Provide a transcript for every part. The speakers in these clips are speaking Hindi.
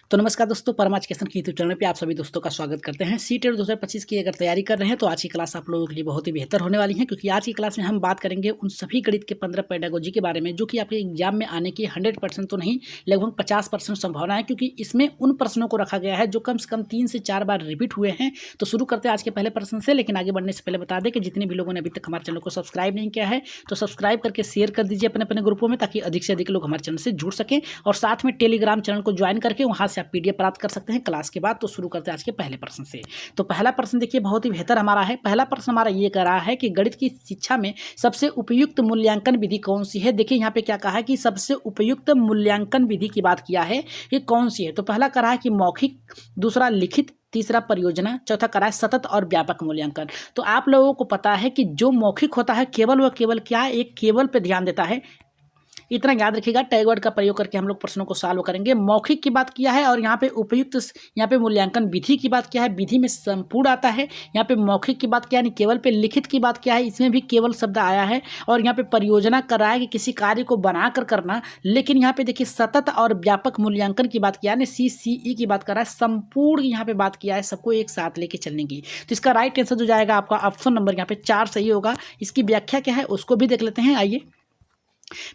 तो नमस्कार दोस्तों, परम एजुकेशन की यूट्यूब चैनल पे आप सभी दोस्तों का स्वागत करते हैं। सीटेट 2025 की अगर तैयारी कर रहे हैं तो आज की क्लास आप लोगों के लिए बहुत ही बेहतर होने वाली है, क्योंकि आज की क्लास में हम बात करेंगे उन सभी गणित के 15 पेडागोजी के बारे में जो कि आपके एग्जाम में आने की 100% तो नहीं, लगभग 50% संभावना है, क्योंकि इसमें उन प्रश्नों को रखा गया है जो कम से कम 3 से 4 बार रिपीट हुए हैं। तो शुरू करते हैं आज के पहले प्रश्न से, लेकिन आगे बढ़ने से पहले बता दें कि जितने भी लोगों ने अभी तक हमारे चैनल को सब्सक्राइब नहीं किया है तो सब्सक्राइब करके शेयर कर दीजिए अपने अपने ग्रुपों में, ताकि अधिक से अधिक लोग हमारे चैनल से जुड़ सकें। और साथ में टेलीग्राम चैनल को ज्वाइन करके वहां से आप पीडीएफ प्राप्त कर सकते हैं क्लास के बाद। तो शुरू करते हैं आज के पहले प्रश्न से। तो पहला प्रश्न देखिए बहुत ही बेहतर हमारा है। पहला प्रश्न हमारा ये कह रहा है कि गणित की शिक्षा में सबसे उपयुक्त मूल्यांकन विधि कौन सी है। देखिए यहाँ पे क्या कहा है कि सबसे उपयुक्त मूल्यांकन विधि की बात किया है, ये कौन सी है। तो पहला कह रहा है कि मौखिक, दूसरा लिखित, तीसरा परियोजना, चौथा करा है सतत और व्यापक मूल्यांकन। तो आप लोगों को पता है कि जो मौखिक होता है केवल वह केवल क्या, एक केवल पे ध्यान देता है। इतना याद रखिएगा, टैग वर्ड का प्रयोग करके हम लोग प्रश्नों को सॉल्व करेंगे। मौखिक की बात किया है और यहाँ पे उपयुक्त, यहाँ पे मूल्यांकन विधि की बात किया है, विधि में संपूर्ण आता है। यहाँ पे मौखिक की बात किया है, केवल पे लिखित की बात किया है, इसमें भी केवल शब्द आया है। और यहाँ पे परियोजना कर रहा है कि किसी कार्य को बना कर करना। लेकिन यहाँ पे देखिए सतत और व्यापक मूल्यांकन की बात किया है, CCE की बात कर रहा है, संपूर्ण यहाँ पे बात किया है, सबको एक साथ लेके चलने की। तो इसका राइट आंसर जो जाएगा आपका ऑप्शन नंबर यहाँ पे 4 सही होगा। इसकी व्याख्या क्या है उसको भी देख लेते हैं, आइए।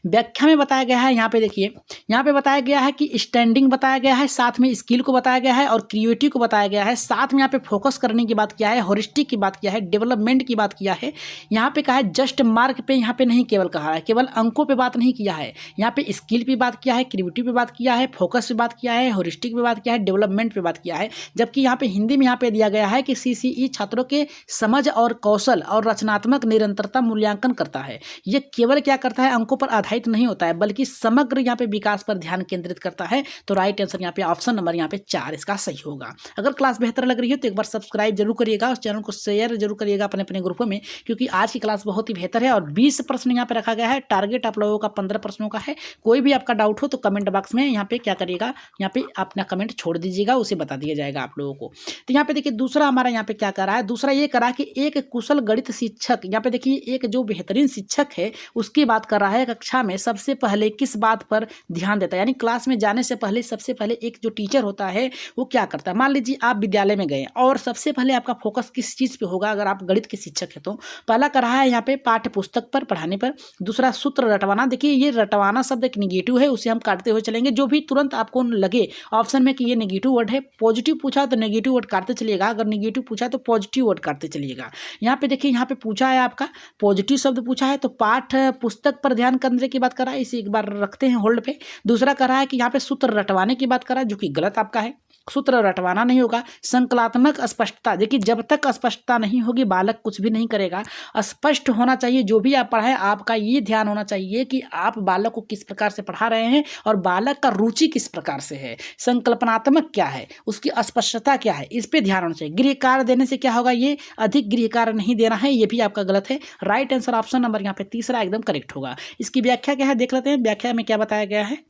व्याख्या में बताया गया है, यहाँ पे देखिए, यहाँ पे बताया गया है कि स्टैंडिंग बताया गया है, साथ में स्किल को बताया गया है और क्रिएटिव को बताया गया है, साथ में यहाँ पे फोकस करने की बात किया है, हॉरिस्टिक की बात किया है, डेवलपमेंट की बात किया है। यहाँ पे कहा है जस्ट मार्क पे, यहाँ पे नहीं केवल कहा है, केवल अंकों पे बात नहीं किया है। यहाँ पे स्किल पे बात किया है, क्रिएटिव पे बात किया है, फोकस पे बात किया है, हॉरिस्टिक पे बात किया है, डेवलपमेंट पे बात किया है। जबकि यहाँ पे हिंदी में यहाँ पे दिया गया है कि CCE छात्रों के समझ और कौशल और रचनात्मक निरंतरता मूल्यांकन करता है। ये केवल क्या करता है, अंकों पर आधारित नहीं होता है, बल्कि समग्र यहाँ पे विकास पर ध्यान केंद्रित करता है। तो राइट आंसर यहाँ पे ऑप्शन नंबर यहाँ पे 4 इसका सही होगा। अगर क्लास बेहतर लग रही है तो एक बार सब्सक्राइब जरूर करिएगा, उस चैनल को शेयर जरूर करिएगा अपने अपने ग्रुपों में, क्योंकि आज की क्लास बहुत ही बेहतर है। और 20 प्रश्न यहाँ पे रखा गया है, टारगेट आप लोगों का 15 प्रश्नों का है। कोई भी आपका डाउट हो तो कमेंट बॉक्स में यहाँ पे क्या करिएगा, यहाँ पे अपना कमेंट छोड़ दीजिएगा, उसे बता दिया जाएगा आप लोगों को। तो यहाँ पे देखिए दूसरा हमारा यहाँ पे क्या कर रहा है, दूसरा ये करा कि एक कुशल गणित शिक्षक, यहाँ पे देखिए एक जो बेहतरीन शिक्षक है उसकी बात कर रहा है, कक्षा में सबसे पहले किस बात पर ध्यान देता है। यानी क्लास में जाने से पहले सबसे पहले एक जो टीचर होता है वो क्या करता है। मान लीजिए आप विद्यालय में गए और सबसे पहले आपका फोकस किस चीज़ पे होगा, अगर आप गणित के शिक्षक है तो पहला कर रहा है यहाँ पे पाठ्य पुस्तक पर पढ़ाने पर, दूसरा सूत्र रटवाना। देखिए ये रटवाना शब्द एक निगेटिव है, उसे हम काटते हुए चलेंगे, जो भी तुरंत आपको लगे ऑप्शन में कि ये नेगेटिव वर्ड है। पॉजिटिव पूछा तो नेगेटिव वर्ड काटते चलिएगा, अगर नेगेटिव पूछा तो पॉजिटिव वर्ड काटते चलिएगा। यहाँ पे देखिए, यहाँ पे पूछा है आपका पॉजिटिव शब्द पूछा है, तो पाठ पुस्तक पर ध्यान केंद्रित की बात कर रहा है, इसे एक बार रखते हैं होल्ड पे। दूसरा कर रहा है कि यहाँ पे सूत्र रटवाने की बात कर रहा है, जो कि गलत आपका है, सूत्र रटवाना नहीं होगा। संकलात्मक स्पष्टता, देखिए जब तक स्पष्टता नहीं होगी बालक कुछ भी नहीं करेगा। स्पष्ट होना चाहिए जो भी आप पढ़ाएं, आपका ये ध्यान होना चाहिए कि आप बालक को किस प्रकार से पढ़ा रहे हैं और बालक का रुचि किस प्रकार से है, संकल्पनात्मक क्या है, उसकी स्पष्टता क्या है, इस पर ध्यान होना चाहिए। गृह कार्य देने से क्या होगा, ये अधिक गृह कार्य नहीं देना है, ये भी आपका गलत है। राइट आंसर ऑप्शन नंबर यहाँ पे तीसरा एकदम करेक्ट होगा। इसकी व्याख्या क्या है देख लेते हैं। व्याख्या में क्या बताया गया है,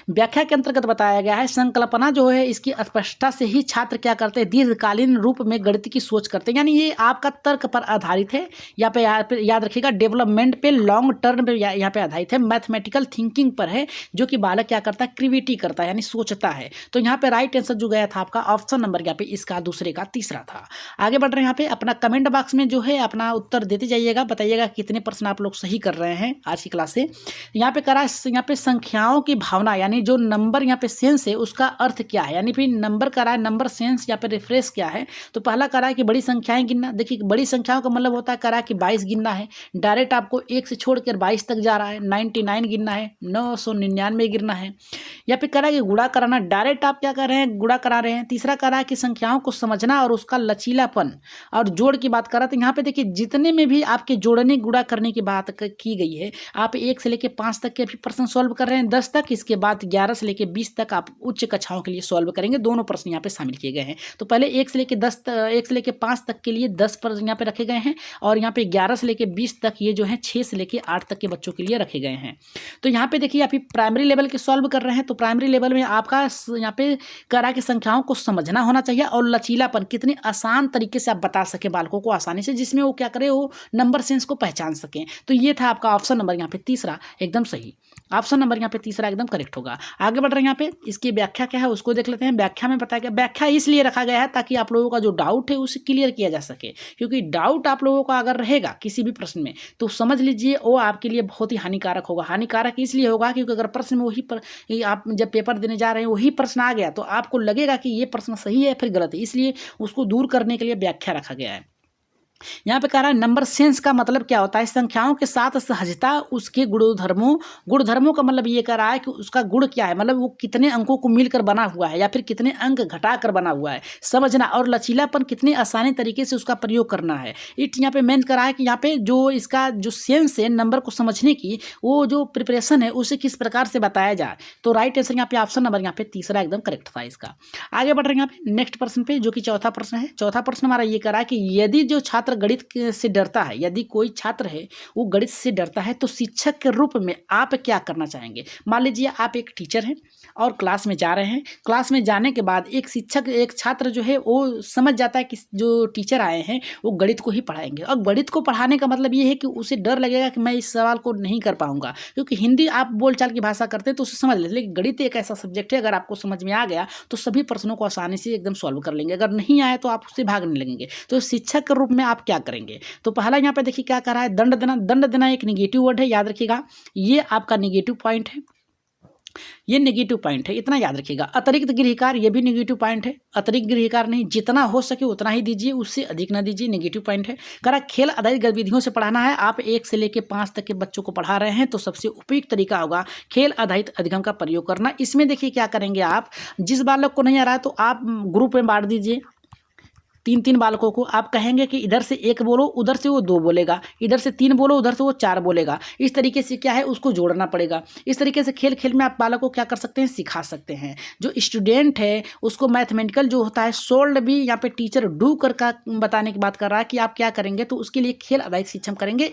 व्याख्या के अंतर्गत बताया गया है संकल्पना जो है इसकी स्पष्टता से ही छात्र क्या करते हैं, दीर्घकालीन रूप में गणित की सोच करते हैं। यानी ये आपका तर्क पर आधारित है। यहाँ पे याद रखिएगा, डेवलपमेंट पे लॉन्ग टर्म पे यहाँ पे आधारित है, मैथमेटिकल थिंकिंग पर है, जो कि बालक क्या करता है, क्रिएटिविटी करता है, यानी सोचता है। तो यहाँ पे राइट आंसर जो गया था आपका ऑप्शन नंबर यहाँ पे इसका दूसरे का तीसरा था। आगे बढ़ रहे हैं, यहाँ पे अपना कमेंट बॉक्स में जो है अपना उत्तर देते जाइएगा, बताइएगा कितने प्रश्न आप लोग सही कर रहे हैं आज की क्लास से। यहाँ पे करा, यहाँ पे संख्याओं की भावना, यानी जो नंबर यहाँ पे सेंस है उसका अर्थ क्या है, यानी फिर नंबर करा है, नंबर सेंस यहाँ पे रिफ्रेश क्या है। तो पहला करा है कि बड़ी संख्याएं गिनना। देखिए बड़ी संख्याओं का मतलब होता है करा कि 22 गिनना है, डायरेक्ट आपको 1 से छोड़कर 22 तक जा रहा है, 99 गिनना है, 999 गिनना है। यहाँ पे करा कि गुणा कराना, डायरेक्ट आप क्या कर रहे हैं, गुणा करा रहे हैं। तीसरा करा कि संख्याओं को समझना और उसका लचीलापन और जोड़ की बात करा। तो यहाँ पे देखिए जितने में भी आपके जोड़ने गुणा करने की बात की गई है, आप 1 से लेकर 5 तक के भी प्रश्न सॉल्व कर रहे हैं, 10 तक, इसके बाद 11 से लेकर 20 तक आप उच्च कक्षाओं के लिए सॉल्व करेंगे। दोनों प्रश्न यहाँ पे शामिल किए गए हैं। तो पहले 1 से लेकर 5 तक के लिए 10 प्रश्न यहाँ पे रखे गए हैं, और यहाँ पे 11 से लेकर 20 तक ये जो है 6 से लेकर 8 तक के बच्चों के लिए रखे गए हैं। तो यहाँ पे देखिए आप प्राइमरी लेवल के सॉल्व कर रहे हैं, तो प्राइमरी लेवल में आपका यहाँ पे करा के संख्याओं को समझना होना चाहिए और लचीलापन, कितने आसान तरीके से आप बता सके बालकों को आसानी से, जिसमें वो क्या करे, वो नंबर सेंस को पहचान सकें। तो ये था आपका ऑप्शन नंबर यहाँ पे तीसरा एकदम सही। ऑप्शन नंबर यहाँ पे तीसरा एकदम करेक्ट होगा। आगे बढ़ रहे हैं यहाँ पे, इसकी व्याख्या क्या है उसको देख लेते हैं। व्याख्या में बताया गया, व्याख्या इसलिए रखा गया है ताकि आप लोगों का जो डाउट है उसे क्लियर किया जा सके, क्योंकि डाउट आप लोगों का अगर रहेगा किसी भी प्रश्न में तो समझ लीजिए वो आपके लिए बहुत ही हानिकारक होगा। हानिकारक इसलिए होगा क्योंकि अगर प्रश्न में आप जब पेपर देने जा रहे हैं वही प्रश्न आ गया तो आपको लगेगा कि ये प्रश्न सही है फिर गलत है, इसलिए उसको दूर करने के लिए व्याख्या रखा गया है। यहाँ पे कह रहा है नंबर सेंस का मतलब क्या होता है, संख्याओं के साथ सहजता उसके गुणधर्मों का मतलब ये कह रहा है कि उसका गुण क्या है, मतलब वो कितने अंकों को मिलकर बना हुआ है या फिर कितने अंक घटाकर बना हुआ है, समझना, और लचीलापन कितने आसानी तरीके से उसका प्रयोग करना है। यहाँ पे मेन करा है कि यहाँ पे जो इसका जो सेंस है नंबर को समझने की, वो जो प्रिपरेशन है उसे किस प्रकार से बताया जाए। तो राइट आंसर यहाँ पे ऑप्शन नंबर यहाँ पे तीसरा एकदम करेक्ट था इसका। आगे बढ़ रहे हैं यहाँ पे नेक्स्ट प्रश्न पे, जो कि चौथा प्रश्न है। चौथा प्रश्न हमारा ये कह रहा है कि यदि जो छात्र गणित से डरता है, यदि कोई छात्र है वो गणित से डरता है तो शिक्षक के रूप में आप क्या करना चाहेंगे। मान लीजिए आप एक टीचर हैं और क्लास में जा रहे हैं, क्लास में जाने के बाद एक छात्र जो है वो समझ जाता है कि जो टीचर आए हैं वो गणित को ही पढ़ाएंगे, और गणित को पढ़ाने का मतलब ये है कि उसे डर लगेगा कि मैं इस सवाल को नहीं कर पाऊंगा, क्योंकि हिंदी आप बोलचाल की भाषा करते हैं तो उसे समझ लेते, लेकिन गणित एक ऐसा सब्जेक्ट है अगर आपको समझ में आ गया तो सभी प्रश्नों को आसानी से एकदम सॉल्व कर लेंगे, अगर नहीं आए तो आप उससे भागने लगेंगे। तो शिक्षक के रूप में आप क्या करेंगे। तो पहला यहाँ पे देखिए क्या कर रहा है, दंड देना। दंड देना एक निगेटिव वर्ड है, याद रखिएगा, ये आपका निगेटिव पॉइंट है, ये नेगेटिव पॉइंट है, इतना याद रखिएगा। अतिरिक्त गृहकार, ये भी नेगेटिव पॉइंट है, अतिरिक्त गृहकार नहीं, जितना हो सके उतना ही दीजिए, उससे अधिक ना दीजिए, नेगेटिव पॉइंट है। करा खेल आधारित गतिविधियों से पढ़ाना है, आप 1 से लेकर 5 तक के बच्चों को पढ़ा रहे हैं तो सबसे उपयुक्त तरीका होगा खेल आधारित अधिगम का प्रयोग करना। इसमें देखिए क्या करेंगे आप, जिस बालक को नहीं आ रहा है तो आप ग्रुप में बांट दीजिए, 3-3 बालकों को। आप कहेंगे कि इधर से 1 बोलो, उधर से वो 2 बोलेगा, इधर से 3 बोलो, उधर से वो 4 बोलेगा। इस तरीके से क्या है उसको जोड़ना पड़ेगा। इस तरीके से खेल खेल में आप बालकों को क्या कर सकते हैं, सिखा सकते हैं। जो स्टूडेंट है उसको मैथमेटिकल जो होता है सोल्ड भी यहाँ पे टीचर डू कर का बताने की बात कर रहा है कि आप क्या करेंगे, तो उसके लिए खेल आधारित शिक्षण करेंगे,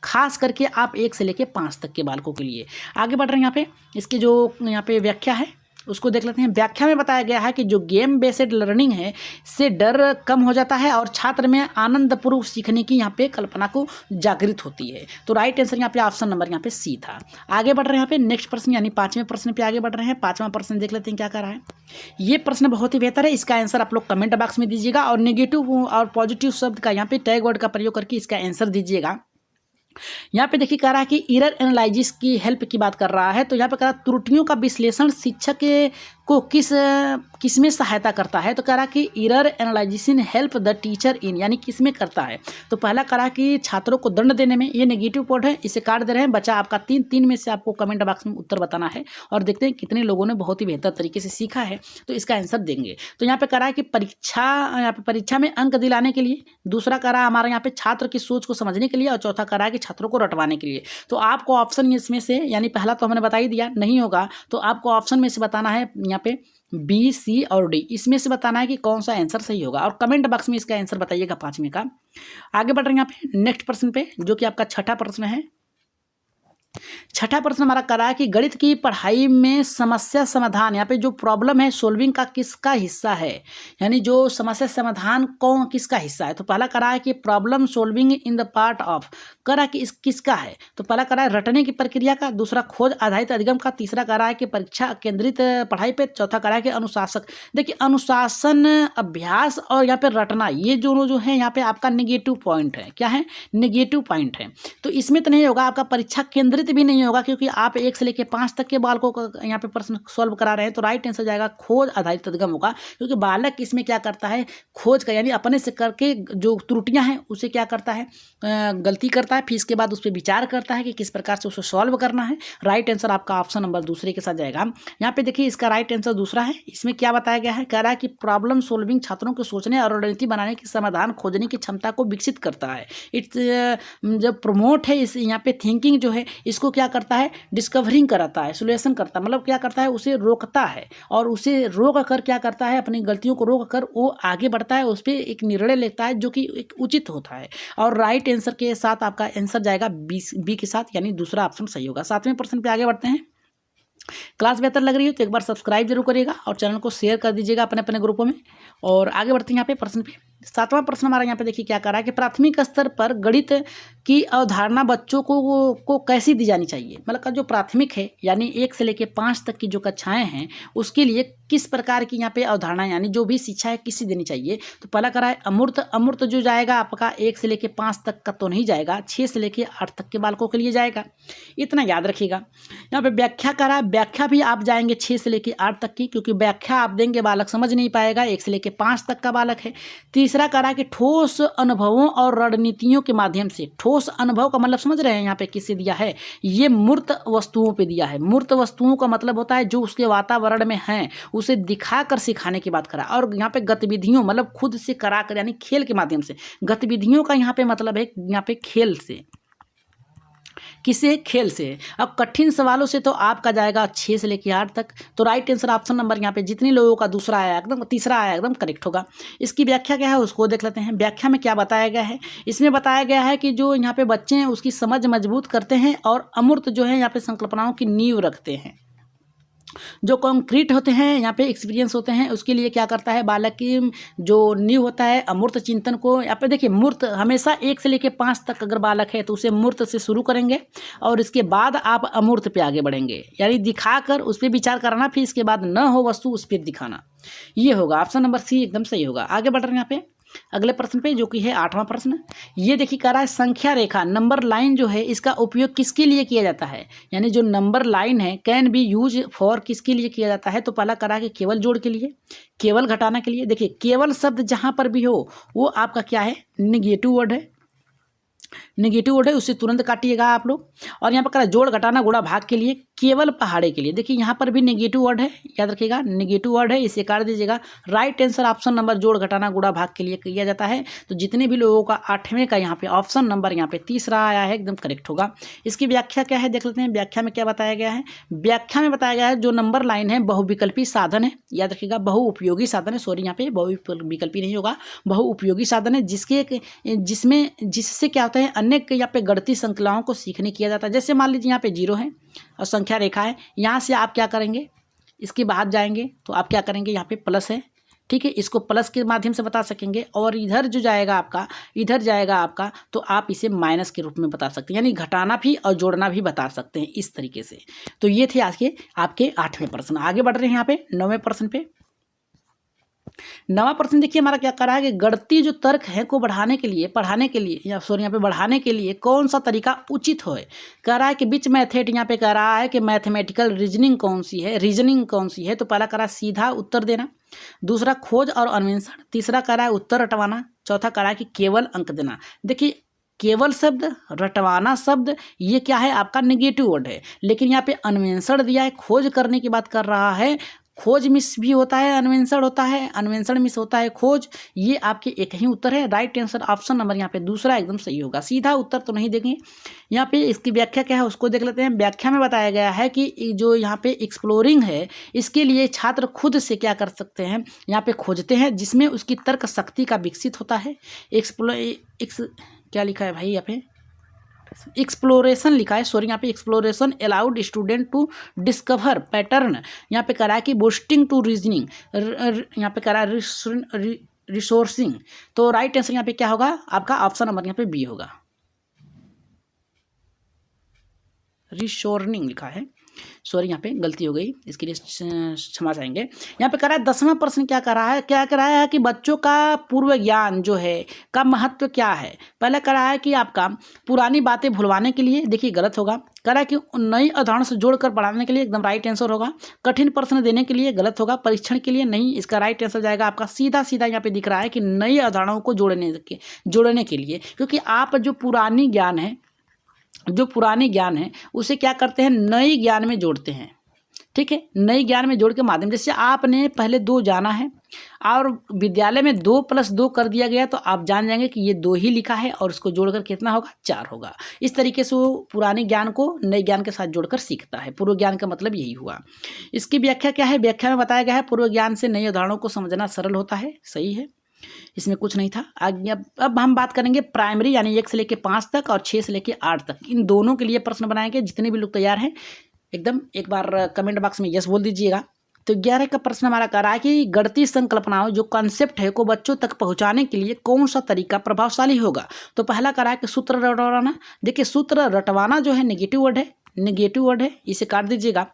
खास करके आप 1 से लेकर 5 तक के बालकों के लिए। आगे बढ़ रहे हैं यहाँ पे, इसकी जो यहाँ पे व्याख्या है उसको देख लेते हैं। व्याख्या में बताया गया है कि जो गेम बेस्ड लर्निंग है से डर कम हो जाता है और छात्र में आनंदपूर्वक सीखने की यहाँ पे कल्पना को जागृत होती है। तो राइट आंसर यहाँ पे ऑप्शन नंबर यहाँ पे सी था। आगे बढ़ रहे हैं यहाँ पे नेक्स्ट प्रश्न यानी 5वें प्रश्न पे आगे बढ़ रहे हैं। 5वां प्रश्न देख लेते हैं क्या कर रहा है। ये प्रश्न बहुत ही बेहतर है, इसका आंसर आप लोग कमेंट बॉक्स में दीजिएगा और नेगेटिव और पॉजिटिव शब्द का यहाँ पे टैग वर्ड का प्रयोग करके इसका आंसर दीजिएगा। यहाँ पे देखिए कह रहा है कि एरर एनालिसिस की हेल्प की बात कर रहा है, तो यहाँ पे कह रहा है त्रुटियों का विश्लेषण शिक्षक को किस में सहायता करता है। तो कह रहा है कि error analysis help the teacher इन, यानी किस में करता है। तो पहला कह रहा है कि छात्रों को दंड देने में, ये नेगेटिव पॉइंट है, इसे काट दे रहे हैं। बचा आपका 3 में से आपको कमेंट बॉक्स में उत्तर बताना है और देखते हैं कितने लोगों ने बहुत ही बेहतर तरीके से सीखा है तो इसका आंसर देंगे। तो यहाँ पे कह रहा है कि परीक्षा में अंक दिलाने के लिए, दूसरा कह रहा है हमारा यहाँ पे छात्र की सोच को समझने के लिए, और चौथा कह रहा है कि छात्रों को रटवाने के लिए। तो आपको ऑप्शन इसमें से, यानी पहला तो हमने बता ही दिया नहीं होगा, तो आपको ऑप्शन में से बताना है यहाँ पे बी, सी और डी, इसमें से बताना है कि कौन सा आंसर सही होगा और कमेंट बॉक्स में इसका आंसर बताइएगा 5वें का। आगे बढ़ रहे हैं यहाँ पे नेक्स्ट प्रश्न पे, जो कि आपका छठा प्रश्न है। छठा प्रश्न हमारा कह रहा है कि गणित की पढ़ाई में समस्या समाधान, यहाँ पे जो प्रॉब्लम है सोल्विंग का किसका हिस्सा है, यानी जो समस्या समाधान कौन किसका हिस्सा है। तो पहला कह रहा है कि problem solving in the part of, कह रहा है कि इस किसका है। तो पहला कह रहा है रटने की प्रक्रिया का, दूसरा खोज आधारित अधिगम का, तीसरा कह रहा है कि परीक्षा केंद्रित पढ़ाई पे, चौथा कह रहा है कि अनुशासक। देखिए अनुशासन, अभ्यास और यहाँ पे रटना, ये दोनों जो है यहाँ पे आपका नेगेटिव पॉइंट है। क्या है, नेगेटिव पॉइंट है। तो इसमें तो नहीं होगा, आपका परीक्षा केंद्रित भी नहीं होगा क्योंकि आप 1 से लेकर 5 तक के बालकों का यहाँ पे प्रश्न सॉल्व करा रहे हैं। तो राइट आंसर जाएगा खोज आधारित अधिगम होगा, क्योंकि बालक इसमें क्या करता है, खोज का यानी अपने से करके जो त्रुटियां हैं उसे क्या करता है, गलती करता है, फिर इसके बाद उस पर विचार करता है कि किस प्रकार से उसे सॉल्व करना है। राइट आंसर आपका ऑप्शन नंबर दूसरे के साथ जाएगा। यहाँ पे देखिए इसका राइट आंसर दूसरा है। इसमें क्या बताया गया है, कह रहा है कि प्रॉब्लम सोल्विंग छात्रों को सोचने और रणनीति बनाने की समाधान खोजने की क्षमता को विकसित करता है। जब प्रमोट है इस यहाँ पे थिंकिंग जो है इसको क्या करता है, डिस्कवरिंग कराता है, सोल्यूशन करता है, मतलब क्या करता है, उसे रोकता है और उसे रोक कर क्या करता है, अपनी गलतियों को रोक कर वो आगे बढ़ता है, उस पर एक निर्णय लेता है जो कि एक उचित होता है। और राइट आंसर के साथ आपका आंसर जाएगा बी के साथ, यानी दूसरा ऑप्शन सही होगा। 7वें प्रश्न पे आगे बढ़ते हैं। क्लास बेहतर लग रही हो तो एक बार सब्सक्राइब जरूर करिएगा और चैनल को शेयर कर दीजिएगा अपने अपने ग्रुपों में। और आगे बढ़ते हैं यहाँ पे प्रश्न पे। 7वां प्रश्न हमारा यहाँ पे देखिए क्या कर रहा है कि प्राथमिक स्तर पर गणित की अवधारणा बच्चों को कैसी दी जानी चाहिए, मतलब का जो प्राथमिक है यानी 1 से लेकर 5 तक की जो कक्षाएं हैं उसके लिए किस प्रकार की यहाँ पे अवधारणा यानी जो भी शिक्षा है किसी देनी चाहिए। तो पहला करा है अमूर्त। अमूर्त जो जाएगा आपका 1 से लेकर 5 तक का तो नहीं जाएगा, 6 से लेकर 8 तक के बालकों के लिए जाएगा, इतना याद रखिएगा। यहाँ पे व्याख्या करा है, व्याख्या भी आप जाएंगे 6 से लेकर 8 तक की, क्योंकि व्याख्या आप देंगे बालक समझ नहीं पाएगा, 1 से लेकर 5 तक का बालक है। तीसरा करा कि ठोस अनुभवों और रणनीतियों के माध्यम से, ठोस अनुभव का मतलब समझ रहे हैं यहाँ पे किससे दिया है, ये मूर्त वस्तुओं पे दिया है। मूर्त वस्तुओं का मतलब होता है जो उसके वातावरण में हैं उसे दिखाकर सिखाने की बात करा। और यहाँ पे गतिविधियों मतलब खुद से करा कर यानी खेल के माध्यम से, गतिविधियों का यहाँ पे मतलब है यहाँ पे खेल से, किसे खेल से। अब कठिन सवालों से तो आपका जाएगा 6 से लेकर 8 तक। तो राइट आंसर ऑप्शन नंबर यहाँ पे जितने लोगों का दूसरा आया एकदम, तीसरा आया एकदम करेक्ट होगा। इसकी व्याख्या क्या है उसको देख लेते हैं। व्याख्या में क्या बताया गया है, इसमें बताया गया है कि जो यहाँ पे बच्चे हैं उसकी समझ मजबूत करते हैं और अमूर्त जो है यहाँ पे संकल्पनाओं की नींव रखते हैं। जो कॉन्क्रीट होते हैं यहाँ पे एक्सपीरियंस होते हैं उसके लिए क्या करता है बालक की जो नींव होता है अमूर्त चिंतन को। यहाँ पे देखिए मूर्त हमेशा 1 से लेकर 5 तक अगर बालक है तो उसे मूर्त से शुरू करेंगे और इसके बाद आप अमूर्त पे आगे बढ़ेंगे, यानी दिखाकर उस पर विचार करना, फिर इसके बाद न हो वस्तु उस पर दिखाना। ये होगा ऑप्शन नंबर सी एकदम सही होगा। आगे बढ़ रहे हैं यहाँ पे अगले प्रश्न पे जो कि है 8वां प्रश्न। ये देखिए कह रहा है संख्या रेखा नंबर लाइन जो है इसका उपयोग किसके लिए किया जाता है, यानी जो नंबर लाइन है कैन बी यूज फॉर किसके लिए किया जाता है। तो पहला करा है कि केवल जोड़ के लिए, केवल घटाना के लिए। देखिए केवल शब्द जहां पर भी हो वो आपका क्या है निगेटिव वर्ड है, निगेटिव वर्ड है उसे तुरंत काटिएगा आप लोग। और यहाँ पर करा जोड़ घटाना गुणा भाग के लिए, केवल पहाड़े के लिए। देखिए यहाँ पर भी नेगेटिव वर्ड है, याद रखिएगा नेगेटिव वर्ड है, इसे काट दीजिएगा। राइट आंसर ऑप्शन नंबर जोड़ घटाना गुणा भाग के लिए किया जाता है। तो जितने भी लोगों का 8वें का यहाँ पे ऑप्शन नंबर यहाँ पे तीसरा आया है एकदम करेक्ट होगा। इसकी व्याख्या क्या है देख लेते हैं। व्याख्या में क्या बताया गया है, व्याख्या में बताया गया है जो नंबर लाइन है बहुविकल्पी साधन है, याद रखिएगा बहुउपयोगी साधन है, सॉरी यहाँ पे बहुविकल्पी नहीं होगा, बहुउपयोगी साधन है जिससे क्या होता है अनेक यहाँ पे गणितीय श्रृंखलाओं को सीखने किया जाता है। जैसे मान लीजिए यहाँ पे 0 है और संख्या रेखा है, यहाँ से आप क्या करेंगे इसके बाद जाएंगे तो आप क्या करेंगे यहाँ पे प्लस है, ठीक है, इसको प्लस के माध्यम से बता सकेंगे। और इधर जो जाएगा आपका, इधर जाएगा आपका तो आप इसे माइनस के रूप में बता सकते हैं, यानी घटाना भी और जोड़ना भी बता सकते हैं इस तरीके से। तो ये थे आज के आपके 8वें प्रश्न। आगे बढ़ रहे हैं यहाँ पे 9वें प्रश्न पे। 9वां प्रश्न देखिए हमारा क्या कर रहा है कि गणितीय जो तर्क है को बढ़ाने के लिए, पढ़ाने के लिए या सॉरी यहाँ पे बढ़ाने के लिए कौन सा तरीका उचित हो। कह रहा है कि बीच मैथड यहाँ पे कह रहा है कि मैथमेटिकल रीजनिंग कौन सी है, रीजनिंग कौन सी है। तो पहला कह रहा है सीधा उत्तर देना, दूसरा खोज और अन्वेषण, तीसरा कह रहा है उत्तर रटवाना, चौथा कह रहा है कि केवल अंक देना। देखिए केवल शब्द, रटवाना शब्द ये क्या है आपका नेगेटिव वर्ड है, लेकिन यहाँ पे अन्वेषण दिया है, खोज करने की बात कर रहा है। खोज मिस भी होता है, अन्वेषण होता है, अन्वेषण मिस होता है, खोज। ये आपके एक ही उत्तर है। राइट आंसर ऑप्शन नंबर यहाँ पे दूसरा एकदम सही होगा। सीधा उत्तर तो नहीं देंगे। यहाँ पे इसकी व्याख्या क्या है उसको देख लेते हैं। व्याख्या में बताया गया है कि जो यहाँ पे एक्सप्लोरिंग है इसके लिए छात्र खुद से क्या कर सकते हैं, यहाँ पे खोजते हैं जिसमें उसकी तर्क शक्ति का विकसित होता है। क्या लिखा है भाई यहाँ पे एक्सप्लोरेशन लिखा है, सॉरी यहाँ पे exploration allowed student to discover pattern. यहाँ पे करा है कि बूस्टिंग टू रीजनिंग, यहाँ पे करा है रिसोर्सिंग। तो राइट आंसर यहाँ पे क्या होगा आपका ऑप्शन नंबर यहाँ पे बी होगा, रिशोर्निंग लिखा है, सॉरी यहाँ पे गलती हो गई, इसके लिए क्षमा चाहेंगे। यहाँ पे कह रहा है 10वां प्रश्न क्या कर रहा है, क्या कह रहा है कि बच्चों का पूर्व ज्ञान जो है का महत्व क्या है। पहले कह रहा है कि आपका पुरानी बातें भुलवाने के लिए, देखिए गलत होगा। कह रहा है कि नई अवधारणा से जोड़कर पढ़ाने के लिए, एकदम राइट आंसर होगा। कठिन प्रश्न देने के लिए गलत होगा, परीक्षण के लिए नहीं, इसका राइट आंसर जाएगा आपका सीधा सीधा यहाँ पे दिख रहा है कि नई अवधारणाओं को जोड़ने के लिए, क्योंकि आप जो पुरानी ज्ञान है, जो पुरानी ज्ञान है उसे क्या करते हैं नई ज्ञान में जोड़ते हैं, ठीक है, नई ज्ञान में जोड़ के माध्यम। जैसे आपने पहले 2 जाना है और विद्यालय में 2 + 2 कर दिया गया तो आप जान जाएंगे कि ये 2 ही लिखा है और इसको जोड़कर कितना होगा 4 होगा। इस तरीके से वो पुराने ज्ञान को नए ज्ञान के साथ जोड़कर सीखता है। पूर्व ज्ञान का मतलब यही हुआ। इसकी व्याख्या क्या है, व्याख्या में बताया गया है पूर्व ज्ञान से नई उदाहरणों को समझना सरल होता है, सही है, इसमें कुछ नहीं था। अब हम बात करेंगे प्राइमरी यानी 1 से लेकर 5 तक और 6 से लेकर 8 तक, इन दोनों के लिए प्रश्न बनाएंगे। जितने भी लोग तैयार हैं एकदम एक बार कमेंट बॉक्स में यस बोल दीजिएगा। तो 11 का प्रश्न हमारा कह रहा है कि गणितीय संकल्पनाओं जो कॉन्सेप्ट है को बच्चों तक पहुंचाने के लिए कौन सा तरीका प्रभावशाली होगा। तो पहला कह रहा है कि सूत्र रटवाना। देखिए सूत्र रटवाना जो है नेगेटिव वर्ड है, नेगेटिव वर्ड है, इसे काट दीजिएगा।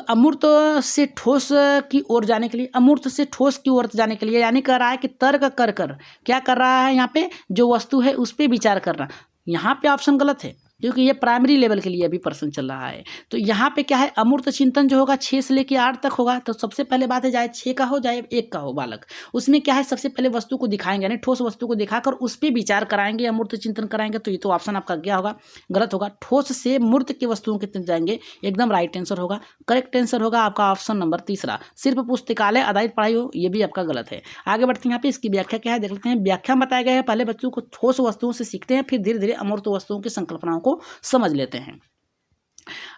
अमूर्त से ठोस की ओर जाने के लिए, अमूर्त से ठोस की ओर जाने के लिए, यानी कह रहा है कि तर्क कर कर क्या कर रहा है यहाँ पे, जो वस्तु है उस पर विचार करना। यहाँ पे ऑप्शन गलत है क्योंकि ये प्राइमरी लेवल के लिए अभी प्रश्न चल रहा है। तो यहाँ पे क्या है, अमूर्त चिंतन जो होगा 6 से लेकर 8 तक होगा। तो सबसे पहले बात है, चाहे 6 का हो चाहे 1 का हो बालक, उसमें क्या है सबसे पहले वस्तु को दिखाएंगे, यानी ठोस वस्तु को दिखाकर उस पर विचार कराएंगे, अमूर्त चिंतन कराएंगे। तो ये तो ऑप्शन आपका क्या होगा, गलत होगा। ठोस से मूर्त की वस्तुओं के तरफ जाएंगे, एकदम राइट आंसर होगा। करेक्ट आंसर होगा आपका ऑप्शन नंबर तीसरा, सिर्फ पुस्तकालय आधारित पढ़ाई हो, ये भी आपका गलत है। आगे बढ़ते हैं, यहाँ पे इसकी व्याख्या क्या है देख लेते हैं। व्याख्या बताया गया है, पहले बच्चों को ठोस वस्तुओं से सीखते हैं, फिर धीरे धीरे अमूर्त वस्तुओं की संकल्पनाओं को समझ लेते हैं।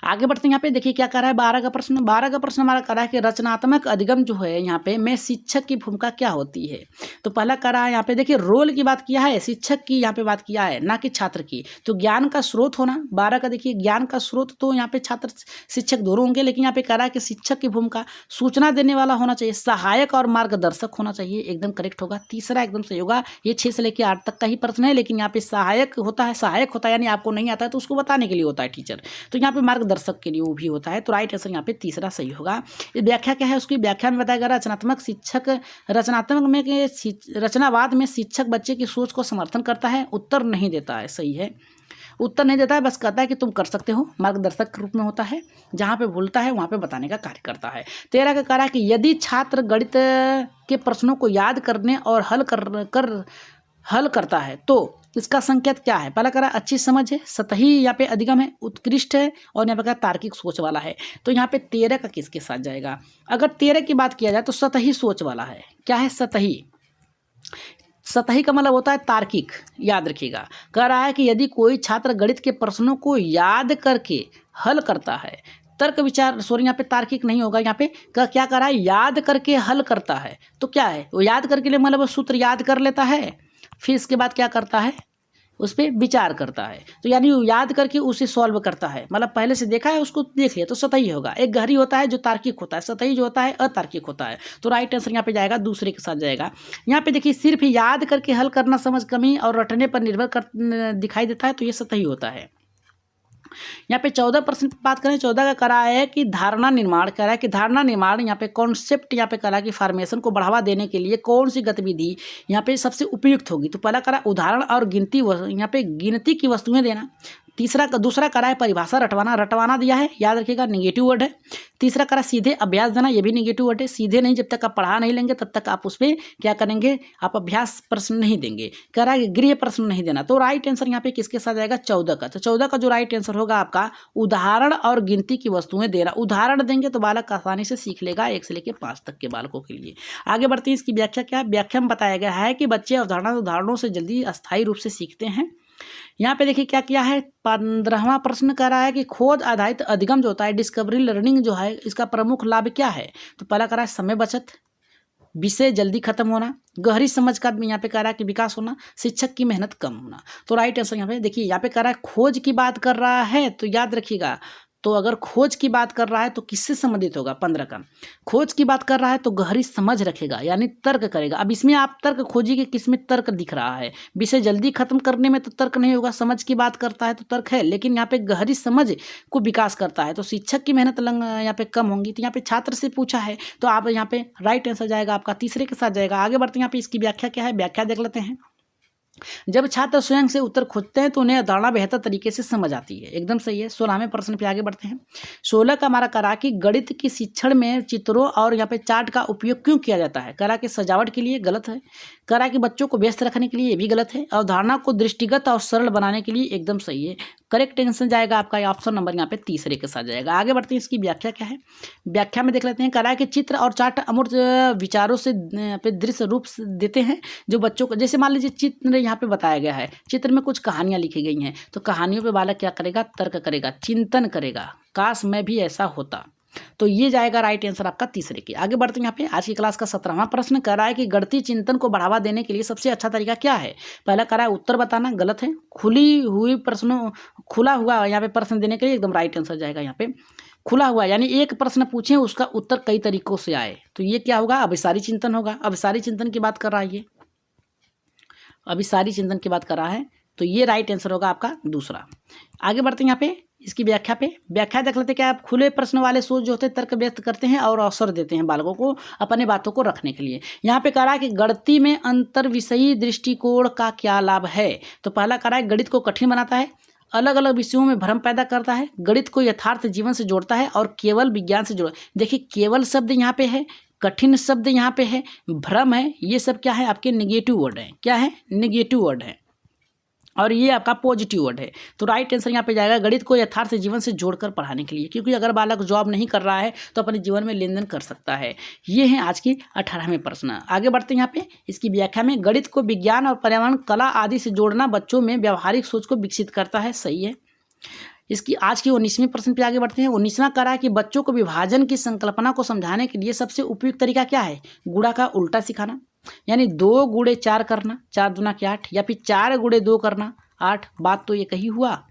आगे बढ़ते हैं, यहाँ पे देखिए क्या कर रहा है 12 का प्रश्न। 12 का प्रश्न हमारा कर रहा है कि रचनात्मक अधिगम जो है यहाँ पे में शिक्षक की भूमिका क्या होती है। तो पहला कर रहा है यहाँ पे देखिए रोल की बात किया है, शिक्षक की यहाँ पे बात किया है, ना कि छात्र की। तो ज्ञान का स्रोत होना 12 का, देखिए ज्ञान का स्रोत तो यहाँ पे छात्र शिक्षक दोनों होंगे, लेकिन यहाँ पे कह रहा है कि शिक्षक की भूमिका सूचना देने वाला होना चाहिए, सहायक और मार्गदर्शक होना चाहिए, एकदम करेक्ट होगा। तीसरा एकदम सही होगा। ये 6 से लेकर 8 तक का ही प्रश्न है, लेकिन यहाँ पे सहायक होता है, सहायक होता है यानी आपको नहीं आता है तो उसको बताने के लिए होता है टीचर, तो यहाँ पे मार्गदर्शक के लिए वो भी होता है। तो राइट आंसर यहाँ पे तीसरा सही होगा। ये व्याख्या क्या है, उसकी व्याख्या में बताया गया रचनात्मक शिक्षक, रचनात्मक में रचनावाद में शिक्षक बच्चे की सोच को समर्थन करता है, उत्तर नहीं देता है, सही है, उत्तर नहीं देता है, बस कहता है कि तुम कर सकते हो, मार्गदर्शक के रूप में होता है, जहाँ पे भूलता है वहाँ पे बताने का कार्य करता है। 13 का कह रहा है कि यदि छात्र गणित के प्रश्नों को याद करने और हल करता है तो इसका संकेत क्या है। पहला कह रहा है अच्छी समझ है, सतही यहाँ पे अधिगम है, उत्कृष्ट है, और यहाँ पे तार्किक सोच वाला है। तो यहाँ पे 13 का किसके साथ जाएगा। अगर 13 की बात किया जाए तो सतही सोच वाला है। क्या है सतही, सतही का मतलब होता है तार्किक, याद रखिएगा। कह रहा है कि यदि कोई छात्र गणित के प्रश्नों को याद करके हल करता है, तर्क विचार सॉरी यहाँ पे तार्किक नहीं होगा, यहाँ पे क्या कर रहा है याद करके हल करता है। तो क्या है वो याद करके लिए मतलब सूत्र याद कर लेता है, फिर इसके बाद क्या करता है उस पर विचार करता है, तो यानी याद करके उसे सॉल्व करता है, मतलब पहले से देखा है उसको देख लिया, तो सतही होगा। एक गहरी होता है जो तार्किक होता है, सतही जो होता है अतार्किक होता है। तो राइट आंसर यहाँ पे जाएगा, दूसरे के साथ जाएगा। यहाँ पे देखिए सिर्फ याद करके हल करना समझ कमी और रटने पर निर्भर कर दिखाई देता है, तो ये सतही होता है। यहाँ पे 14% बात करें, 14 का करा है कि धारणा निर्माण, कह रहा है कि धारणा निर्माण यहाँ पे कॉन्सेप्ट यहाँ पे करा कि फॉर्मेशन को बढ़ावा देने के लिए कौन सी गतिविधि यहाँ पे सबसे उपयुक्त होगी। तो पहला करा उदाहरण और गिनती, यहाँ पे गिनती की वस्तुएं देना। दूसरा करा है परिभाषा रटवाना, रटवाना दिया है, याद रखिएगा नेगेटिव वर्ड है। तीसरा करा सीधे अभ्यास देना, ये भी नेगेटिव वर्ड है, सीधे नहीं, जब तक आप पढ़ा नहीं लेंगे तब तक आप उस पर क्या करेंगे, आप अभ्यास प्रश्न नहीं देंगे। कह रहा है गृह प्रश्न नहीं देना। तो राइट आंसर यहाँ पे किसके साथ जाएगा 14 का। तो 14 का जो राइट आंसर होगा आपका उदाहरण और गिनती की वस्तुएं देना। उदाहरण देंगे तो बालक आसानी से सीख लेगा, 1 से लेकर 5 तक के बालकों के लिए। आगे बढ़ते हैं, इसकी व्याख्या क्या है। व्याख्या में बताया गया है कि बच्चे उदाहरणों से जल्दी अस्थायी रूप से सीखते हैं। यहाँ पे देखिए क्या किया है, 15वां प्रश्न कह रहा है कि खोज आधारित अधिगम जो होता है, डिस्कवरी लर्निंग जो है, इसका प्रमुख लाभ क्या है। तो पहला कह रहा है समय बचत, विषय जल्दी खत्म होना, गहरी समझ का यहाँ पे कह रहा है कि विकास होना, शिक्षक की मेहनत कम होना। तो राइट आंसर यहाँ पे देखिए, यहाँ पे कह रहा है खोज की बात कर रहा है, तो याद रखिएगा। तो अगर खोज की बात कर रहा है तो किससे संबंधित होगा, 15 का खोज की बात कर रहा है तो गहरी समझ रखेगा, यानी तर्क करेगा। अब इसमें आप तर्क खोजिए, किसमें तर्क दिख रहा है। विषय जल्दी खत्म करने में तो तर्क नहीं होगा, समझ की बात करता है तो तर्क है, लेकिन यहाँ पे गहरी समझ को विकास करता है तो शिक्षक की मेहनत यहाँ पे कम होंगी। तो यहाँ पे छात्र से पूछा है, तो आप यहाँ पे राइट आंसर जाएगा आपका, तीसरे के साथ जाएगा। आगे बढ़ते हैं, यहाँ पे इसकी व्याख्या क्या है, व्याख्या देख लेते हैं। जब छात्र स्वयं से उत्तर खोजते हैं तो उन्हें अवधारणा बेहतर तरीके से समझ आती है, एकदम सही है। 16वें प्रश्न पे आगे बढ़ते हैं। 16 का हमारा करा कि गणित की शिक्षण में चित्रों और यहाँ पे चार्ट का उपयोग क्यों किया जाता है। करा कि सजावट के लिए, गलत है। करा कि बच्चों को व्यस्त रखने के लिए, ये भी गलत है। अवधारणा को दृष्टिगत और सरल बनाने के लिए, एकदम सही है। करेक्ट आंसर जाएगा आपका ऑप्शन नंबर यहाँ पे तीसरे के साथ जाएगा। आगे बढ़ते हैं, इसकी व्याख्या क्या है, व्याख्या में देख लेते हैं। करा कि चित्र और चार्ट अमूर्त विचारों से पे दृश्य रूप देते हैं जो बच्चों को, जैसे मान लीजिए चित्र यहाँ पे बताया गया है, चित्र में कुछ कहानियां लिखी गई हैं, तो कहानियों पे बालक क्या करेगा, तर्क करेगा, चिंतन करेगा, काश मैं भी ऐसा होता। तो ये जाएगा राइट आंसर आपका तीसरे की। आगे बढ़ते हैं, यहाँ पे आज की क्लास का 17वां प्रश्न कह रहा है कि गणितीय चिंतन को बढ़ावा देने के लिए सबसे अच्छा तरीका क्या है। पहला कह रहा है उत्तर बताना, गलत है। खुला हुआ यहाँ पे प्रश्न देने के लिए, एकदम राइट आंसर जाएगा यहाँ पे खुला हुआ है, यानी एक प्रश्न पूछें उसका उत्तर कई तरीकों से आए, तो ये क्या होगा, अभिसारी चिंतन होगा। अभिसारी चिंतन की बात कर रहा है ये, अभिसारी चिंतन की बात कर रहा है, तो ये राइट आंसर होगा आपका दूसरा। आगे बढ़ते हैं यहाँ पे इसकी व्याख्या पे। व्याख्या देख लेते हैं क्या, आप खुले प्रश्न वाले सोच जो होते हैं तर्क व्यक्त करते हैं और अवसर देते हैं बालकों को अपने बातों को रखने के लिए। यहाँ पे कह रहा है कि गणित में अंतर विषयी दृष्टिकोण का क्या लाभ है। तो पहला कह रहा है गणित को कठिन बनाता है, अलग अलग विषयों में भ्रम पैदा करता है, गणित को यथार्थ जीवन से जोड़ता है और केवल विज्ञान से जोड़। देखिए केवल शब्द यहाँ पे है, कठिन शब्द यहाँ पे है, भ्रम है, ये सब क्या है आपके निगेटिव वर्ड है। क्या है, निगेटिव वर्ड है, और ये आपका पॉजिटिव वर्ड है। तो राइट आंसर यहाँ पे जाएगा गणित को यथार्थ जीवन से जोड़कर पढ़ाने के लिए, क्योंकि अगर बालक जॉब नहीं कर रहा है तो अपने जीवन में लेन देन कर सकता है। ये है आज की 18वें प्रश्न। आगे बढ़ते हैं यहाँ पे इसकी व्याख्या में। गणित को विज्ञान और पर्यावरण, कला आदि से जोड़ना बच्चों में व्यावहारिक सोच को विकसित करता है। सही है। इसकी आज की 19वें प्रश्न पे आगे बढ़ते हैं। 19वां कह रहा है कि बच्चों को विभाजन की संकल्पना को समझाने के लिए सबसे उपयुक्त तरीका क्या है। गुणा का उल्टा सिखाना, यानी 2 गुणे 4 करना, 4 दूना के 8, या फिर 4 गुणे 2 करना 8। बात तो ये कही हुआ।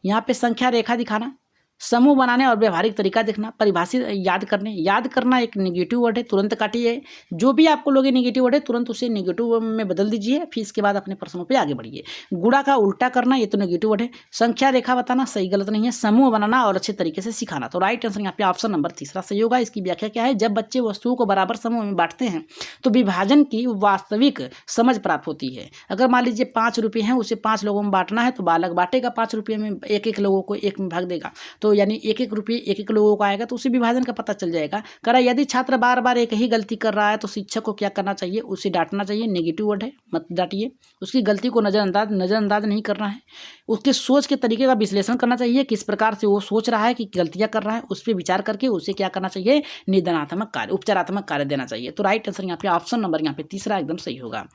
यहाँ पे संख्या रेखा दिखाना, समूह बनाने और व्यवहारिक तरीका देखना, परिभाषित याद करने। याद करना एक नेगेटिव वर्ड है, तुरंत काटिए। जो भी आपको लोगे नेगेटिव वर्ड है तुरंत उसे नेगेटिव में बदल दीजिए, फिर इसके बाद अपने प्रश्नों पे आगे बढ़िए। गुणा का उल्टा करना ये तो नेगेटिव वर्ड है। संख्या रेखा बताना सही गलत नहीं है। समूह बनाना और अच्छे तरीके से सिखाना। तो राइट आंसर यहाँ पे ऑप्शन नंबर तीसरा सही होगा। इसकी व्याख्या क्या है, जब बच्चे वस्तुओं को बराबर समूह में बांटते हैं तो विभाजन की वास्तविक समझ प्राप्त होती है। अगर मान लीजिए 5 रुपये हैं, उसे 5 लोगों में बांटना है तो बालक बांटेगा 5 रुपये में, एक लोगों को एक में भाग देगा, तो यानी 1-1 रुपये 1-1 लोगों को आएगा, तो उसे विभाजन का पता चल जाएगा। करा यदि छात्र बार बार एक ही गलती कर रहा है तो शिक्षक को क्या करना चाहिए, उसे डांटना चाहिए। नेगेटिव वर्ड है, मत डांटिए। उसकी गलती को नज़रअंदाज नहीं करना है। उसके सोच के तरीके का विश्लेषण करना चाहिए, किस प्रकार से वो सोच रहा है कि गलतियां कर रहा है, उस पर विचार करके उसे क्या करना चाहिए, निदानात्मक कार्य, उपचारात्मक कार्य देना चाहिए। तो राइट आंसर यहाँ पे ऑप्शन नंबर यहाँ पे तीसरा एकदम सही होगा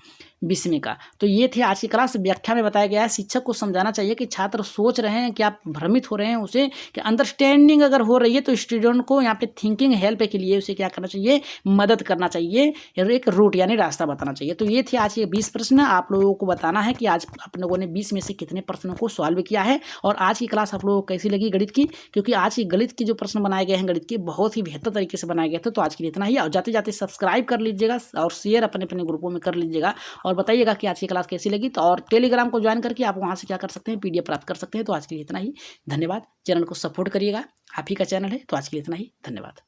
20वें का। तो ये थे आज की क्लास। व्याख्या में बताया गया है शिक्षक को समझाना चाहिए कि छात्र सोच रहे हैं कि आप भ्रमित हो रहे हैं, उसे कि अंडरस्टैंडिंग अगर हो रही है तो स्टूडेंट को यहाँ पे थिंकिंग हेल्प के लिए उसे क्या करना चाहिए, मदद करना चाहिए, एक रूट यानी रास्ता बताना चाहिए। तो ये थे आज के 20 प्रश्न। आप लोगों को बताना है कि आज आप लोगों ने 20 में से कितने प्रश्नों को सॉल्व किया है और आज की क्लास आप लोगों को कैसी लगी गणित की, क्योंकि आज की गणित के जो प्रश्न बनाए गए हैं गणित के बहुत ही बेहतर तरीके से बनाए गए थे। तो आज के लिए इतना ही, और जाते जाते सब्सक्राइब कर लीजिएगा और शेयर अपने अपने ग्रुपों में कर लीजिएगा और बताइएगा कि आज की क्लास कैसी लगी। तो और टेलीग्राम को ज्वाइन करके आप वहाँ से क्या कर सकते हैं, PDF प्राप्त कर सकते हैं। तो आज के लिए इतना ही, धन्यवाद। चैनल को सपोर्ट करिएगा, आप ही का चैनल है। तो आज के लिए इतना ही, धन्यवाद।